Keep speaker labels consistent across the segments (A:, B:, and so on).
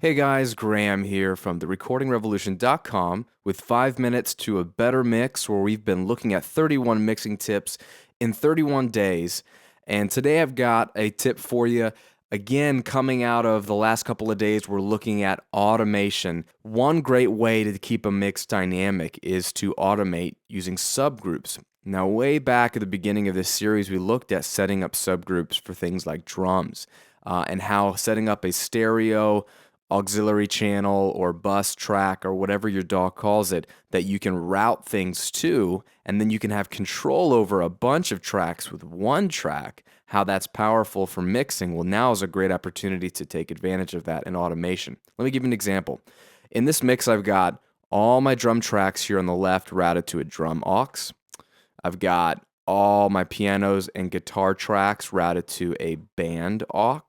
A: Hey guys, Graham here from therecordingrevolution.com with 5 minutes to a better mix, where we've been looking at 31 mixing tips in 31 days. And today I've got a tip for you. Again, coming out of the last couple of days, we're looking at automation. One great way to keep a mix dynamic is to automate using subgroups. Now, way back at the beginning of this series, we looked at setting up subgroups for things like drums and how setting up a stereo auxiliary channel or bus track or whatever your DAW calls it that you can route things to, and then you can have control over a bunch of tracks with one track. How that's powerful for mixing. Well, now is a great opportunity to take advantage of that in automation. Let me give you an example. In this mix, I've got all my drum tracks here on the left routed to a drum aux. I've got all my pianos and guitar tracks routed to a band aux.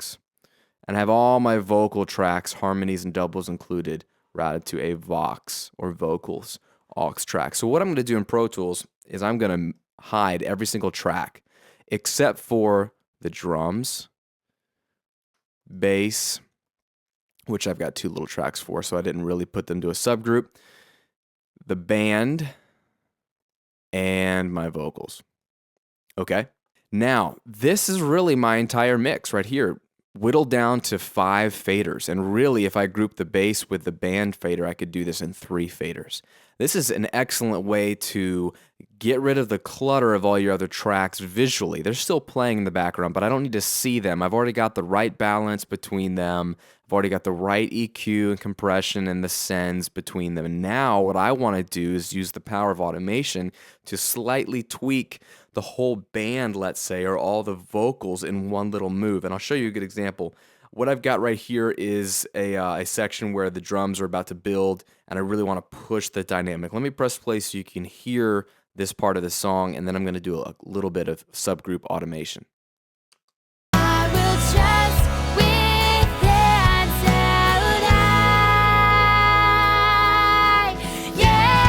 A: And I have all my vocal tracks, harmonies and doubles included, routed to a vox or vocals aux track. So what I'm going to do in Pro Tools is I'm going to hide every single track except for the drums, bass, which I've got 2 little tracks for, so I didn't really put them to a subgroup, the band, and my vocals. Okay? Now, this is really my entire mix right here, whittled down to 5 faders. And really, if I group the bass with the band fader, I could do this in 3 faders. This is an excellent way to get rid of the clutter of all your other tracks visually. They're still playing in the background, but I don't need to see them. I've already got the right balance between them. I've already got the right EQ and compression and the sends between them. And now what I want to do is use the power of automation to slightly tweak the whole band, let's say, or all the vocals in one little move. And I'll show you a good example. What I've got right here is a section where the drums are about to build, and I really want to push the dynamic. Let me press play so you can hear this part of the song, and then I'm going to do a little bit of subgroup automation.
B: I will trust with until die. Yeah,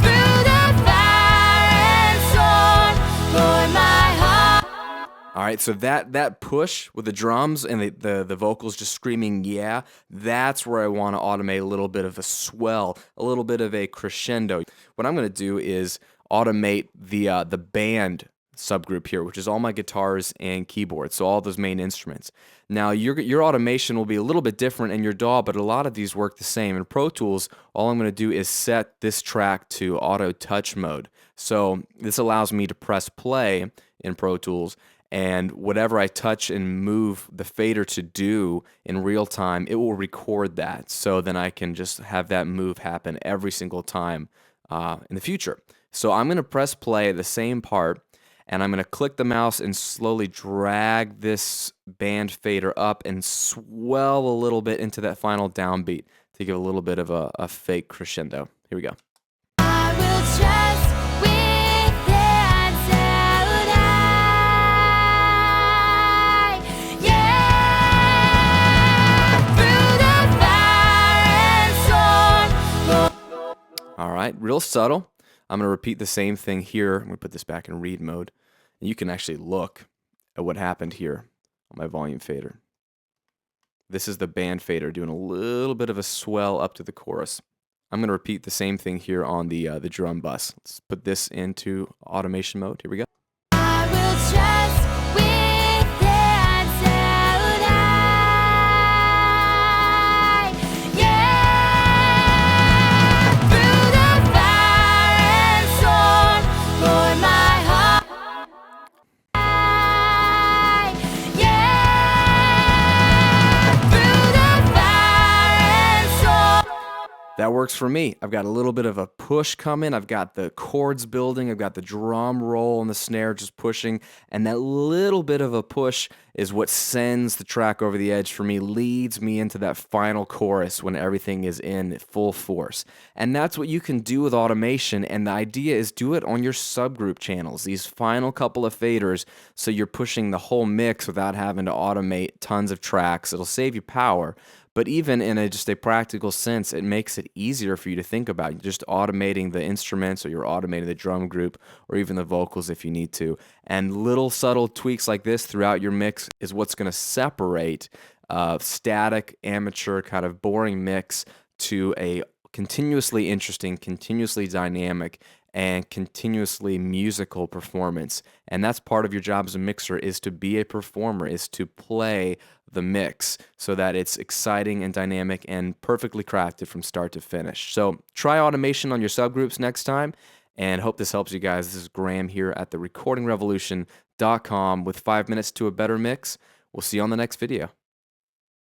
B: through the fire and storm, Lord, my heart.
A: All right, so that push with the drums and the vocals just screaming, yeah, that's where I want to automate a little bit of a swell, a little bit of a crescendo. What I'm going to do is automate the band subgroup here, which is all my guitars and keyboards, so all those main instruments. Now, your automation will be a little bit different in your DAW, but a lot of these work the same. In Pro Tools, all I'm going to do is set this track to auto touch mode. So this allows me to press play in Pro Tools, and whatever I touch and move the fader to do in real time, it will record that. So then I can just have that move happen every single time in the future. So I'm going to press play the same part, and I'm going to click the mouse and slowly drag this band fader up and swell a little bit into that final downbeat to give a little bit of a fake crescendo. Here we go.
B: I will trust with until die. Yeah, through the fire and storm, Lord.
A: All right, real subtle. I'm going to repeat the same thing here. I'm going to put this back in read mode. And you can actually look at what happened here on my volume fader. This is the band fader doing a little bit of a swell up to the chorus. I'm going to repeat the same thing here on the drum bus. Let's put this into automation mode. Here we go.
B: I will trust with until die. Yeah, through the fire and storm, Lord, my heart. Yeah, through the fire and storm.
A: That works for me. I've got a little bit of a push coming. I've got the chords building. I've got the drum roll and the snare just pushing. And that little bit of a push is what sends the track over the edge for me, leads me into that final chorus when everything is in full force. And that's what you can do with automation. And the idea is do it on your subgroup channels, these final couple of faders, so you're pushing the whole mix without having to automate tons of tracks. It'll save you power. But even in just a practical sense, it makes it easier for you to think about. You're just automating the instruments, or you're automating the drum group, or even the vocals if you need to. And little subtle tweaks like this throughout your mix is what's going to separate static, amateur, kind of boring mix to a continuously interesting, continuously dynamic, and continuously musical performance. And that's part of your job as a mixer, is to be a performer, is to play the mix so that it's exciting and dynamic and perfectly crafted from start to finish. So try automation on your subgroups next time, and hope this helps you guys. This is Graham here at the recordingrevolution.com with 5 minutes to a better mix. We'll see you on the next video.